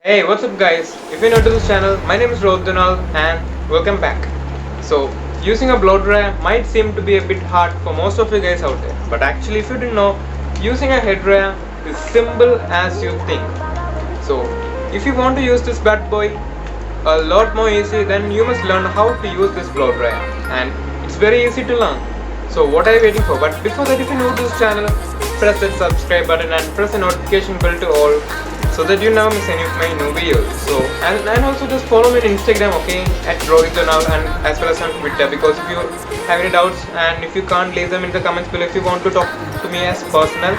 Hey, what's up guys? If you're new to this channel, my name is Rohit Donal and welcome back. So, using a blow dryer might seem to be a bit hard for most of you guys out there, but actually if you didn't know, using a hair dryer is simple as you think. So, if you want to use this bad boy a lot more easy, then you must learn how to use this blow dryer, and it's very easy to learn. So what are you waiting for? But before that, if you're new to this channel, press that subscribe button and press the notification bell to all so that you never miss any of my new videos. So and also just follow me on Instagram, okay, at Rohit Donal, and as well as on Twitter, because if you have any doubts and if you can't leave them in the comments below, if you want to talk to me as personal,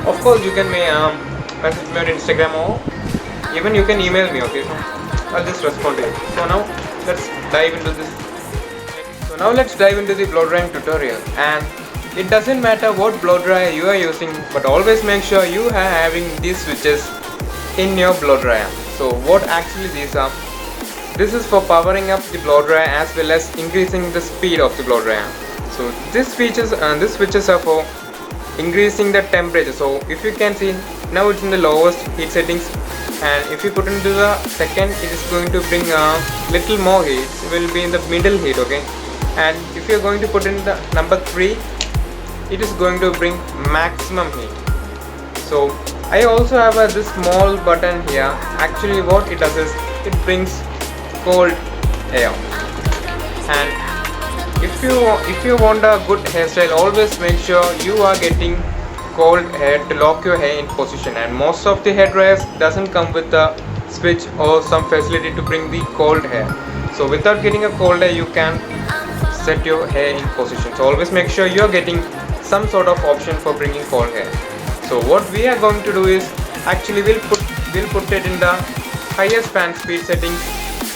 of course you can message me on Instagram, or even you can email me, okay. So I'll just respond to you. So now let's dive into this. So now let's dive into the blow drying tutorial, and it doesn't matter what blow dryer you are using, but always make sure you are having these switches in your blow dryer. So what actually these are? This is for powering up the blow dryer as well as increasing the speed of the blow dryer. So these switches are for increasing the temperature. So if you can see, now it's in the lowest heat settings, and if you put into the second, it is going to bring a little more heat. It will be in the middle heat, okay. And if you are going to put in the number 3, it is going to bring maximum heat. So I also have this small button here. Actually what it does is it brings cold air. And if you want a good hairstyle, always make sure you are getting cold air to lock your hair in position. And most of the hair dryers doesn't come with a switch or some facility to bring the cold hair. So without getting a cold air, you can set your hair in position. So always make sure you are getting some sort of option for bringing cold hair. So what we are going to do is actually we'll put it in the highest fan speed settings,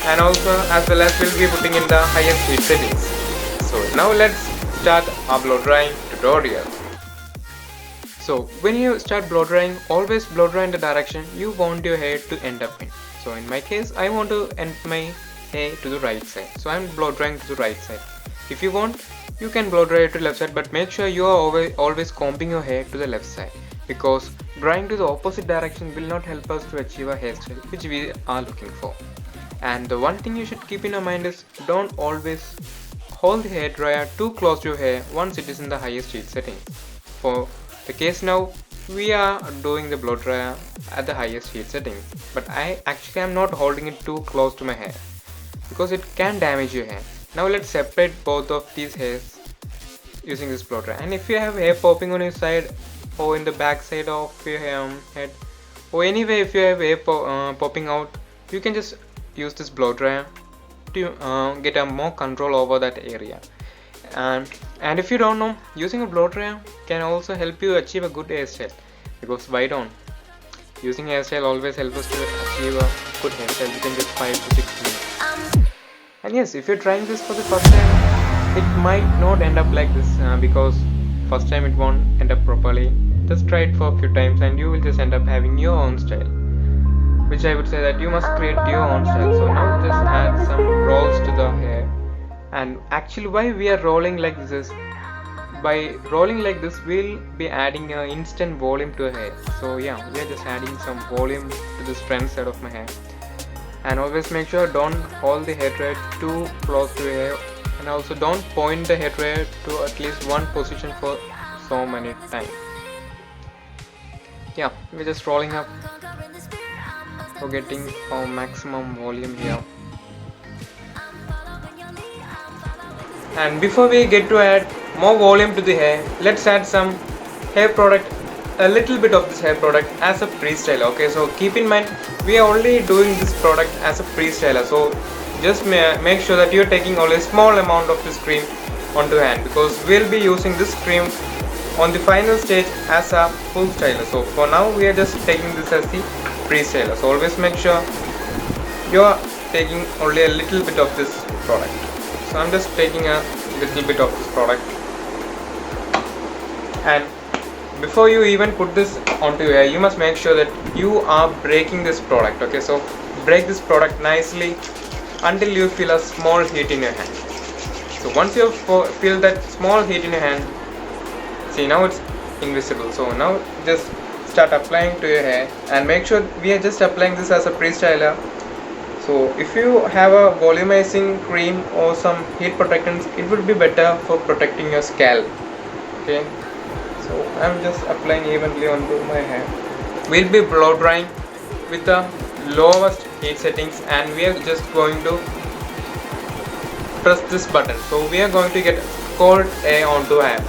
and also as well as we'll be putting in the highest heat settings. So now let's start our blow drying tutorial. So when you start blow drying, always blow dry in the direction you want your hair to end up in. So in my case, I want to end my hair to the right side, so I'm blow drying to the right side. If you want, you can blow dry it to left side, but make sure you are always combing your hair to the left side, because drying to the opposite direction will not help us to achieve a hairstyle which we are looking for. And the one thing you should keep in your mind is, don't always hold the hair dryer too close to your hair once it is in the highest heat setting. For the case now, we are doing the blow dryer at the highest heat setting, but I actually am not holding it too close to my hair because it can damage your hair. Now let's separate both of these hairs using this blow dryer. And if you have hair popping on your side or in the back side of your head, or anyway if you have hair popping out, you can just use this blow dryer to get a more control over that area. And if you don't know, using a blow dryer can also help you achieve a good hairstyle, because why don't? Using hairstyle always helps us to achieve a good hairstyle within just 5 to 6 minutes. And yes, if you're trying this for the first time, it might not end up like this, because first time it won't end up properly. Just try it for a few times and you will just end up having your own style, which I would say that you must create your own style. So now just add some rolls to the hair. And actually why we are rolling like this is, by rolling like this we'll be adding an instant volume to hair. So yeah, we are just adding some volume to this front side of my hair. And always make sure don't hold the hair dryer too close to your hair, and also don't point the hair dryer to at least one position for so many times. Yeah, we're just rolling up for getting our maximum volume here. And before we get to add more volume to the hair, let's add some hair product, a little bit of this hair product as a pre-styler. Okay, so keep in mind we are only doing this product as a pre-styler, so just make sure that you're taking only a small amount of this cream onto hand, because we'll be using this cream on the final stage as a full styler. So for now we are just taking this as the pre-styler, so always make sure you're taking only a little bit of this product. So I'm just taking a little bit of this product, and before you even put this onto your hair, you must make sure that you are breaking this product. Okay, so break this product nicely until you feel a small heat in your hand. So once you feel that small heat in your hand, see now it's invisible. So now just start applying to your hair, and make sure we are just applying this as a pre-styler. So if you have a volumizing cream or some heat protectants, it would be better for protecting your scalp. Okay, so I'm just applying evenly onto my hair. We'll be blow drying with the lowest heat settings, and we are just going to press this button. So we are going to get cold air onto hair.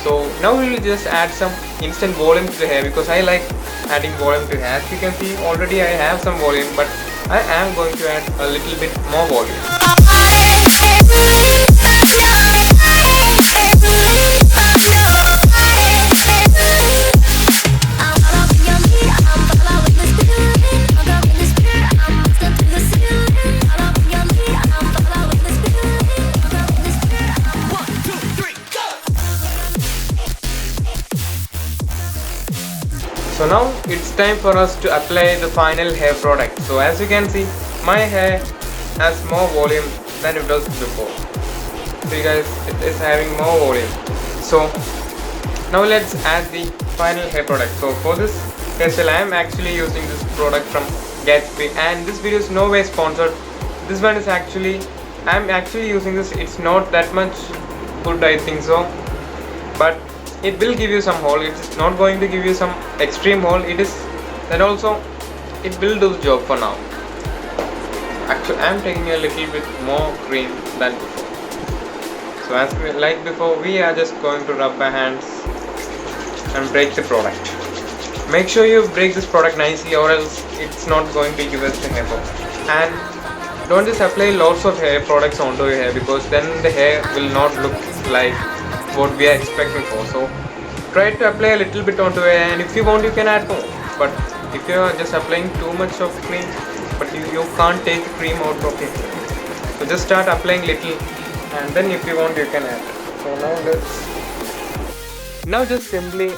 So now we will just add some instant volume to the hair, because I like adding volume to hair. As you can see, already I have some volume, but I am going to add a little bit more volume. So now it's time for us to apply the final hair product. So as you can see, my hair has more volume than it does before. See guys, it is having more volume. So now let's add the final hair product. So for this hairstyle, I am actually using this product from Gatsby, and this video is no way sponsored. This one is actually, I am actually using this. It's not that much good, I think so, but it will give you some haul. It's not going to give you some extreme haul. It is that also, it will do the job for now. Actually, I am taking a little bit more cream than before. So as we, like before, we are just going to rub our hands and break the product. Make sure you break this product nicely, or else it's not going to give us the hair fall. And don't just apply lots of hair products onto your hair, because then the hair will not look like what we are expecting for. So try to apply a little bit onto it, and if you want you can add more. But if you are just applying too much of cream, but you can't take the cream out of it, so just start applying little, and then if you want you can add. So now just simply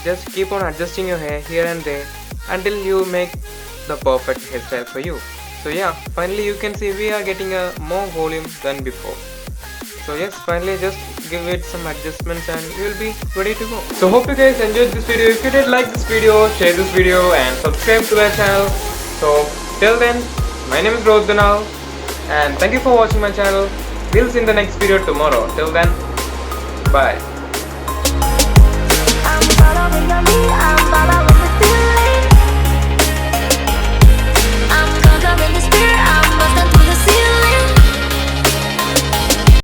just keep on adjusting your hair here and there until you make the perfect hairstyle for you. So yeah, finally you can see we are getting a more volume than before. So yes, finally just give it some adjustments and you will be ready to go. So hope you guys enjoyed this video. If you did like this video, share this video and subscribe to our channel. So till then, my name is Rohit Dunal, and thank you for watching my channel. We'll see you in the next video tomorrow. Till then, bye.